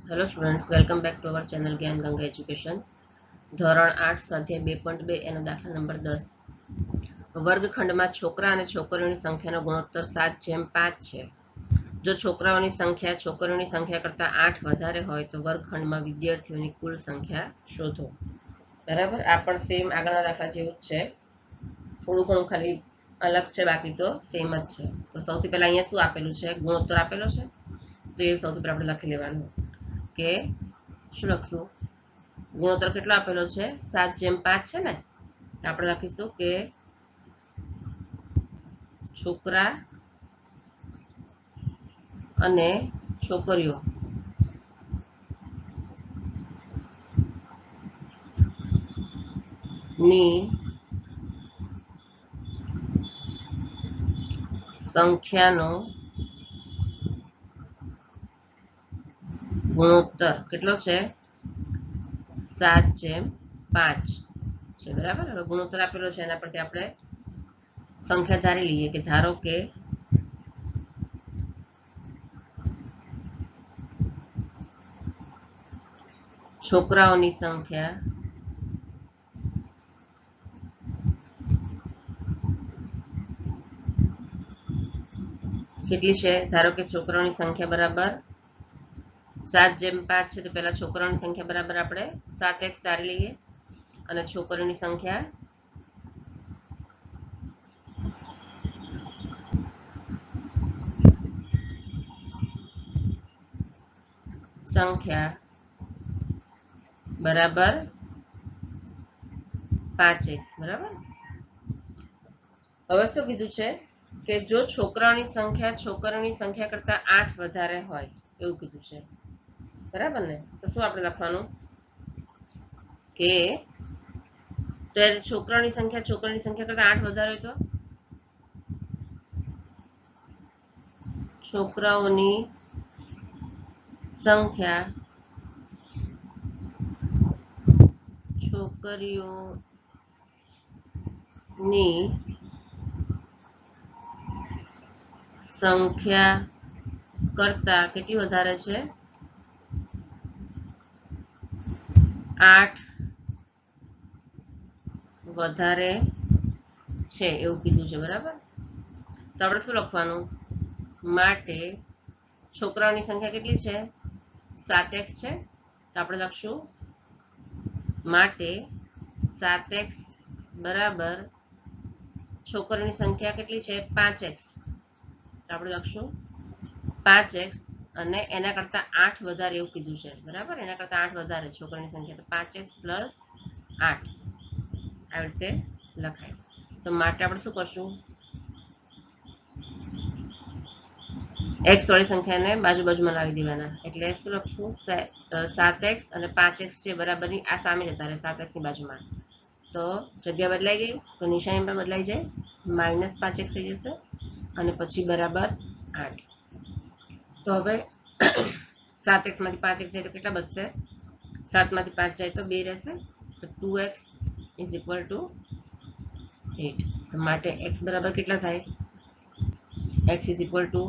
Hello students, welcome back to our channel જ્ઞાન Ganga education. ધોરણ 8 સ્વાધ્યાય 2.2 એનો દાખલા નંબર 10. વર્ગખંડમાં છોકરા અને છોકરીઓની સંખ્યાનો ગુણોત્તર 7:5 છે. જો છોકરાઓની સંખ્યા છોકરીઓની સંખ્યા કરતાં 8 વધારે હોય તો વર્ગખંડમાં વિદ્યાર્થીઓની કુલ સંખ્યા શોધો. બરાબર, આ પણ સેમ આગળના દાખલા જેવું જ છે, થોડું ઘણું ખાલી અલગ છે, બાકી તો સેમ જ છે. તો સૌથી પહેલા અહીંયા શું આપેલું છે? ગુણોત્તર આપેલો છે, તો એ સૌથી પહેલા આપણે લખી લેવાનું કે શું લખશું? ગુણોત્તર કેટલો આપેલો છે? 7:5 છે ને. તો આપણે લખીશું કે છોકરા અને છોકરીઓ ની સંખ્યાનો ગુણોત્તર કેટલો છે? 7:5 છે. બરાબર. હવે ગુણોત્તર આપેલો છે, એના પરથી આપણે સંખ્યા ધારી લઈએ કે ધારો કે છોકરાઓની સંખ્યા કેટલી છે? ધારો કે છોકરાઓની સંખ્યા બરાબર 7:5 છે, તો પહેલા છોકરાઓની સંખ્યા બરાબર આપણે 7x ધારી લઈએ અને છોકરીઓની સંખ્યા બરાબર 5x. બરાબર. હવે શું કીધું છે કે જો છોકરાઓની સંખ્યા છોકરીઓની સંખ્યા કરતા 8 વધારે હોય એવું કીધું છે. બરાબર ને. તો શું આપણે લખવાનું કે છોકરાઓની સંખ્યા છોકરીની સંખ્યા કરતા 8 વધારે હોય તો છોકરાઓની સંખ્યા છોકરીઓની સંખ્યા કરતા કેટલી વધારે છે? 8 વધારે છે એવું કીધું છે. બરાબર. તો આપણે શું લખવાનું? માટે છોકરાઓની સંખ્યા કેટલી છે? 7x છે. તો આપણે લખશું માટે 7x બરાબર છોકરીઓની સંખ્યા કેટલી છે? 5x. તો આપણે લખશું 5x અને એના કરતા 8 વધારે એવું કીધું છે. બરાબર. એના કરતા 8 વધારે છોકરીની સંખ્યા, તો 5x + 8 આવી રીતે લખાય. તો માટે આપણે શું કરશું? x વાળી સંખ્યાને બાજુ બાજુમાં લાવી દેવાના, એટલે શું લખશું? 7x અને 5x છે બરાબરની આ સામે જતા રહે 7x ની બાજુમાં, તો જગ્યા બદલાઈ ગઈ તો નિશાની પણ બદલાઈ જાય, -5x થઈ જશે અને પછી બરાબર 8. તો હવે 7x માંથી 5x જાય તો કેટલા બચશે? 7 માંથી 5 જાય તો 2 રહેશે, તો 2x = 8. તો માટે x બરાબર કેટલા થાય? x = 8/2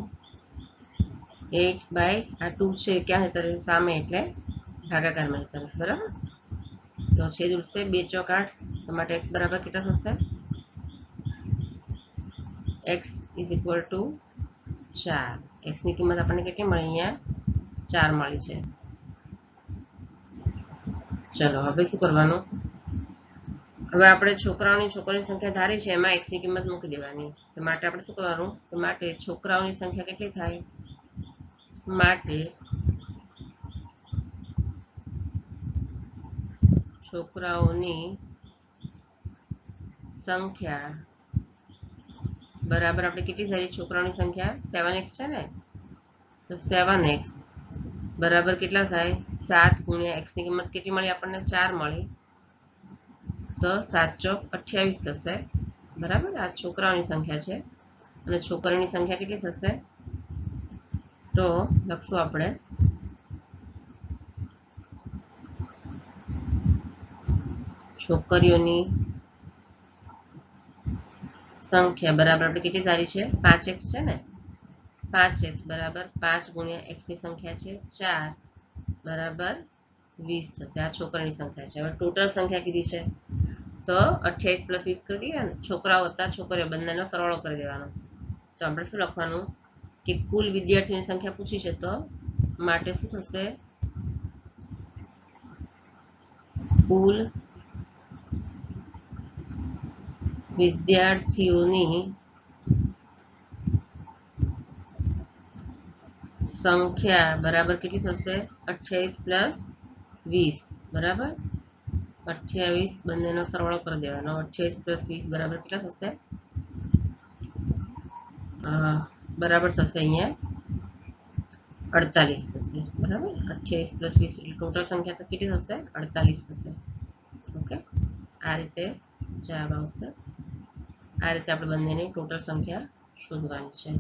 છે, ક્યાં જતા રહે? સામે, એટલે ભાગાકારમાં જતા રહેશે. બરાબર. તો છેદ ઉડશે, 2 ચોક 8. તો માટે x બરાબર કેટલા થશે? x = 4. x ની કિંમત આપણને કેટલી મળી? અહીંયા 4 મળી છે. ચલો હવે શું કરવાનું? હવે આપણે છોકરાઓની સંખ્યા ધારી છે, એમાં x ની કિંમત મૂકી દેવાની. તો માટે આપણે શું કરવાનું? તો માટે છોકરાઓની સંખ્યા કેટલી થાય? માટે છોકરાઓની સંખ્યા બરાબર આપણે કેટલી થઈ? છોકરાઓની સંખ્યા 7x છે ને, તો 7x બરાબર કેટલા થાય? 7 × x ની કિંમત કેટલી મળી આપણને? 4 મળી, તો 7 ચોક 28 થશે. બરાબર. આ છોકરાઓની સંખ્યા છે અને છોકરીઓની સંખ્યા કેટલી થશે? તો લખશું આપણે છોકરીઓની સંખ્યા બરાબર આપણે કેટલી ધારી છે? 5x છે ને, 5x બરાબર 5 × x ની સંખ્યા છે 4 બરાબર 20 થશે. આ છોકરાની સંખ્યા છે. હવે ટોટલ સંખ્યા કીધી છે તો 28 + 20 કરી દઈએ ને. છોકરાઓ વત્તા છોકરીઓ બંનેનો સરવાળો કરી દેવાનો. તો આપણે શું લખવાનું કે કુલ વિદ્યાર્થીઓની સંખ્યા પૂછી છે તો માટે શું થશે, કુલ વિદ્યાર્થીઓની સંખ્યા બરાબર કેટલી થશે, 28 + 20 બરાબર 28, બંનેનો સરવાળો કરી દેવાનો. 28 + 20 બરાબર કેટલા થશે, બરાબર થશે અહીંયા 48 થશે. બરાબર 28 + 20 એટલે ટોટલ સંખ્યા તો કેટલી થશે, 48 થશે. ઓકે, આ રીતે જવાબ આવશે. આ રીતે આપણે બંનેની ટોટલ સંખ્યા શોધવાની છે.